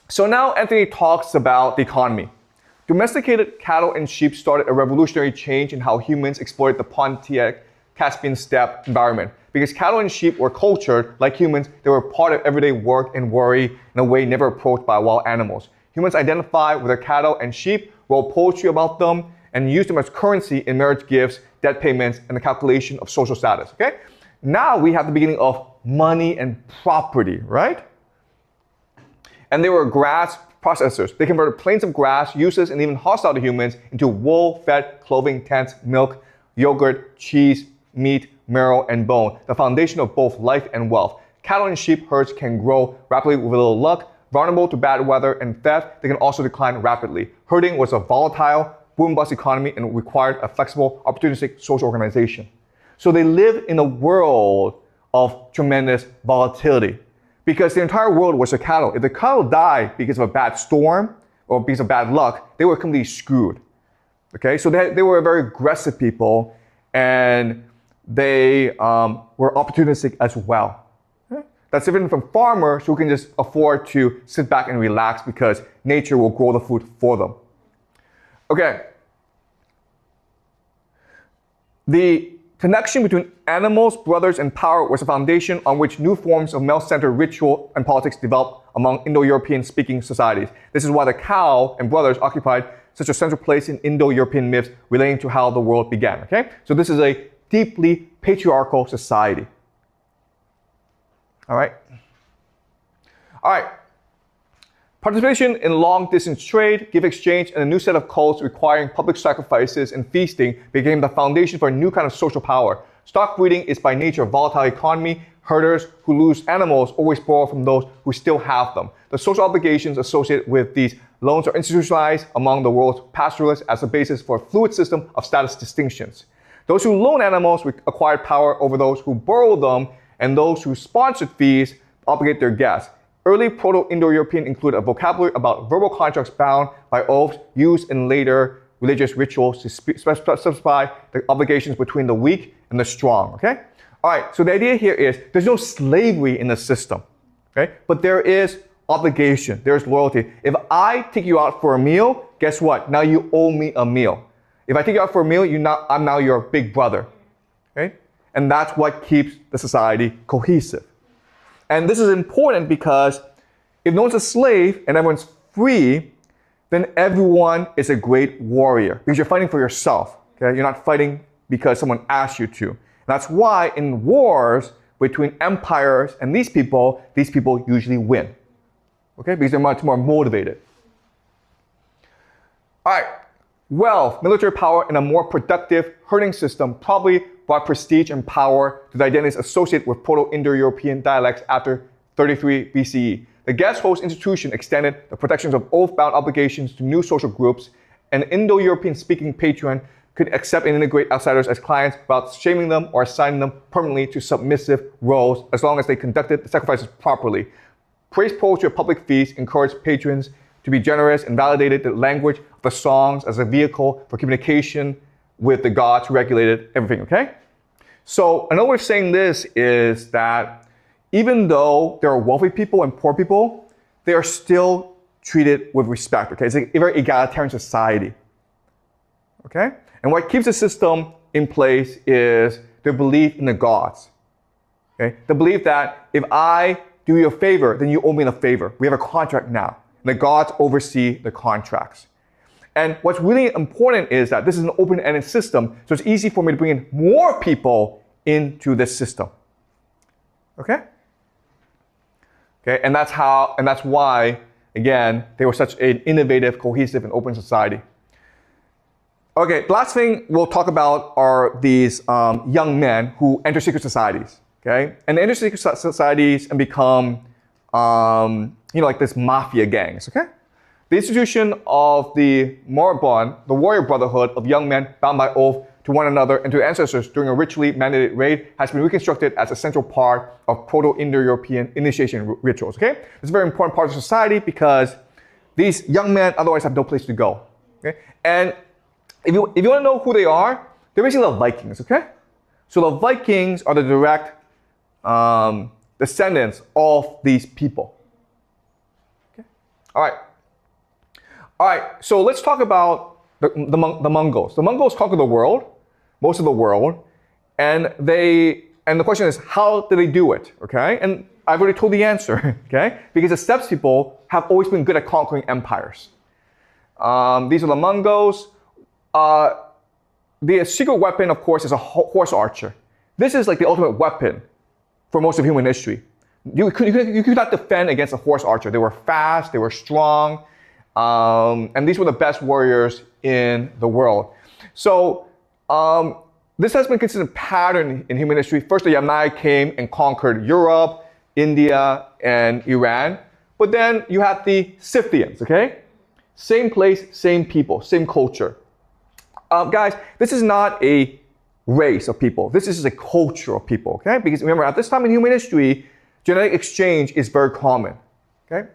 So now Anthony talks about the economy. Domesticated cattle and sheep started a revolutionary change in how humans exploited the Pontic Caspian steppe environment. Because cattle and sheep were cultured like humans, they were part of everyday work and worry in a way never approached by wild animals. Humans identify with their cattle and sheep, wrote poetry about them, and used them as currency in marriage gifts, debt payments, and the calculation of social status. Okay? Now we have the beginning of money and property, right? And they were grass processors. They converted plains of grass, useless and even hostile to humans, into wool, fed, clothing, tents, milk, yogurt, cheese, meat, marrow, and bone, the foundation of both life and wealth. Cattle and sheep herds can grow rapidly with a little luck, vulnerable to bad weather and theft. They can also decline rapidly. Herding was a volatile, boom-bust economy and required a flexible, opportunistic social organization. So they lived in a world of tremendous volatility because the entire world was a cattle. If the cattle died because of a bad storm or because of bad luck, they were completely screwed. Okay, so they were very aggressive people, and they were opportunistic as well. Okay? That's different from farmers who can just afford to sit back and relax because nature will grow the food for them. Okay. The connection between animals, brothers, and power was a foundation on which new forms of male-centered ritual and politics developed among Indo-European speaking societies. This is why the cow and brothers occupied such a central place in Indo-European myths relating to how the world began. Okay? So this is a deeply patriarchal society. All right? All right. Participation in long-distance trade, gift exchange, and a new set of cults requiring public sacrifices and feasting became the foundation for a new kind of social power. Stock breeding is by nature a volatile economy. Herders who lose animals always borrow from those who still have them. The social obligations associated with these loans are institutionalized among the world's pastoralists as a basis for a fluid system of status distinctions. Those who loan animals acquired power over those who borrow them, and those who sponsored fees obligate their guests. Early Proto-Indo-European included a vocabulary about verbal contracts bound by oaths used in later religious rituals to specify the obligations between the weak and the strong. Okay? All right, so the idea here is there's no slavery in the system, okay? But there is obligation, there's loyalty. If I take you out for a meal, guess what? Now you owe me a meal. If I take you out for a meal, I'm now your big brother, okay? And that's what keeps the society cohesive. And this is important because if no one's a slave and everyone's free, then everyone is a great warrior because you're fighting for yourself, okay? You're not fighting because someone asked you to. That's why in wars between empires and these people usually win, okay? Because they're much more motivated. All right, wealth, military power, and a more productive herding system probably brought prestige and power to the identities associated with Proto-Indo-European dialects after 33 BCE. The guest host institution extended the protections of oath-bound obligations to new social groups. An Indo-European speaking patron could accept and integrate outsiders as clients without shaming them or assigning them permanently to submissive roles as long as they conducted the sacrifices properly. Praise poetry at public feasts encouraged patrons to be generous and validated the language of the songs as a vehicle for communication with the gods who regulated everything, okay? So another way of saying this is that even though there are wealthy people and poor people, they are still treated with respect, okay? It's a very egalitarian society, okay? And what keeps the system in place is the belief in the gods, okay? The belief that if I do you a favor, then you owe me a favor. We have a contract now. And the gods oversee the contracts. And what's really important is that this is an open-ended system, so it's easy for me to bring in more people into this system, okay? Okay, and that's why, again, they were such an innovative, cohesive, and open society. Okay, the last thing we'll talk about are these young men who enter secret societies, okay? And they enter secret societies and become, like this mafia gangs, okay? The institution of the Moribund, the warrior brotherhood of young men bound by oath to one another and to their ancestors during a ritually mandated raid, has been reconstructed as a central part of Proto-Indo-European initiation rituals, okay? It's a very important part of society because these young men otherwise have no place to go, okay? And if you want to know who they are, they're basically the Vikings, okay? So the Vikings are the direct descendants of these people. Okay? All right. All right, so let's talk about the Mongols. The Mongols conquered the world, most of the world, and the question is, how did they do it? Okay, and I've already told the answer. Okay, because the steppe people have always been good at conquering empires. These are the Mongols. The secret weapon, of course, is a horse archer. This is like the ultimate weapon for most of human history. You could not defend against a horse archer. They were fast, they were strong, and these were the best warriors in the world. So this has been a consistent pattern in human history. First, the Yamnaya came and conquered Europe, India, and Iran. But then you had the Scythians, okay? Same place, same people, same culture. Guys, this is not a race of people. This is a culture of people, okay? Because remember, at this time in human history, genetic exchange is very common, okay?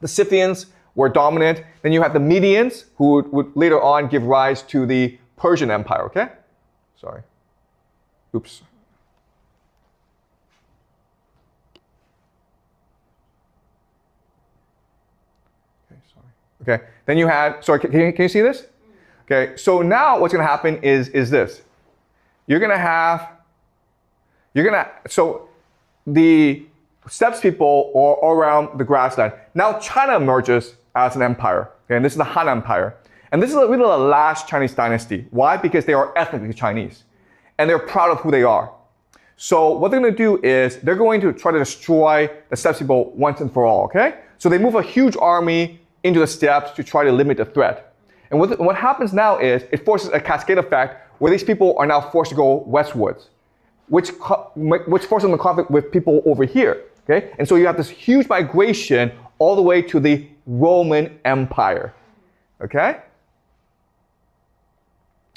The Scythians were dominant. Then you have the Medians, who would later on give rise to the Persian Empire, okay? Sorry. Oops. Okay, sorry. Okay, then you had, sorry, can you see this? Okay, so now what's gonna happen is this. So the steppes people are around the grassland. Now China emerges as an empire, okay, and this is the Han Empire. And this is really the last Chinese dynasty. Why? Because they are ethnically Chinese, and they're proud of who they are. So what they're gonna do is they're going to try to destroy the steppes people once and for all, okay? So they move a huge army into the steppes to try to limit the threat. And what happens now is it forces a cascade effect where these people are now forced to go westwards, which forces them to conflict with people over here, okay? And so you have this huge migration all the way to the Roman Empire, okay?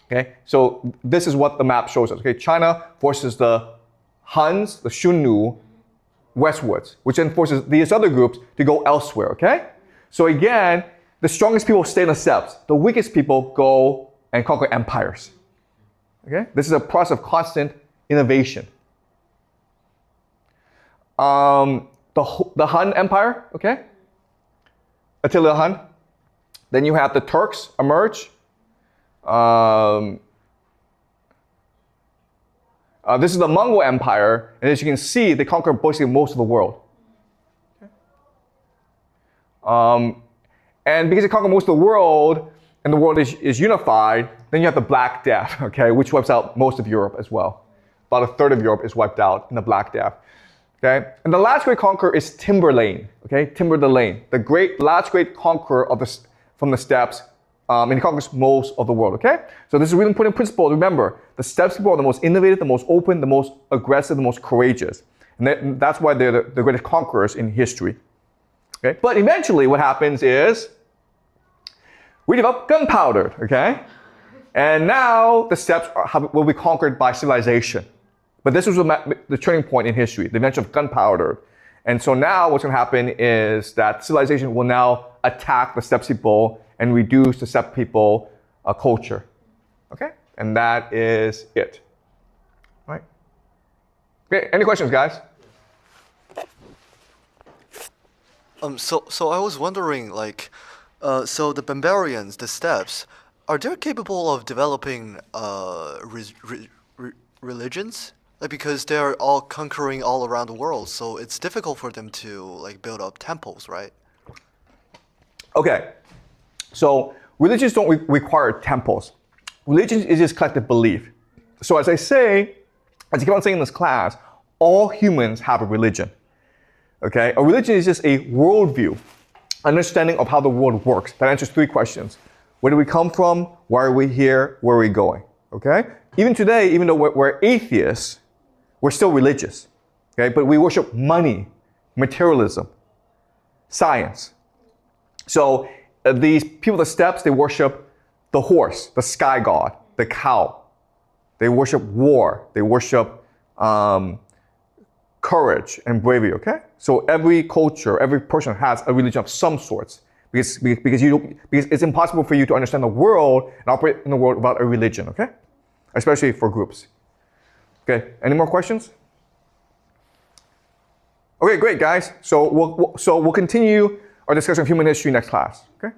Okay, so this is what the map shows us, okay? China forces the Huns, the Shunnu, westwards, which then forces these other groups to go elsewhere, okay? So again, the strongest people stay in the steppes. The weakest people go and conquer empires. Okay? This is a process of constant innovation. The Han Empire, okay? Attila Han. Then you have the Turks emerge. This is the Mongol Empire, and as you can see, they conquer basically most of the world. Okay. And because they conquer most of the world, and the world is unified, then you have the Black Death, okay, which wipes out most of Europe as well. About a third of Europe is wiped out in the Black Death, okay? And the last great conqueror is Timberlane, okay? Timberlane, the last great conqueror from the steppes, and he conquers most of the world, okay? So this is a really important principle to remember. The steppes people are the most innovative, the most open, the most aggressive, the most courageous. And that's why they're the greatest conquerors in history. Okay? But eventually what happens is we develop gunpowder, okay? And now the steppes will be conquered by civilization. But this was the turning point in history, the invention of gunpowder. And so now what's gonna happen is that civilization will now attack the steppe people and reduce the steppe people culture, okay? And that is it, all right? Okay, any questions, guys? So I was wondering, like, so the barbarians, the steppes, are they capable of developing religions? Like, because they're all conquering all around the world, so it's difficult for them to like build up temples, right? Okay, so religions don't require temples. Religion is just collective belief. So as I keep on saying in this class, all humans have a religion. Okay, a religion is just a worldview, understanding of how the world works. That answers 3 questions. Where do we come from? Why are we here? Where are we going? Okay? Even today, even though we're atheists, we're still religious. Okay? But we worship money, materialism, science. So these people of the steppes, they worship the horse, the sky god, the cow. They worship war. They worship courage and bravery, okay? So every culture, every person has a religion of some sorts because it's impossible for you to understand the world and operate in the world without a religion, okay? Especially for groups. Okay, any more questions? Okay, great, guys. So we'll continue our discussion of human history next class. Okay?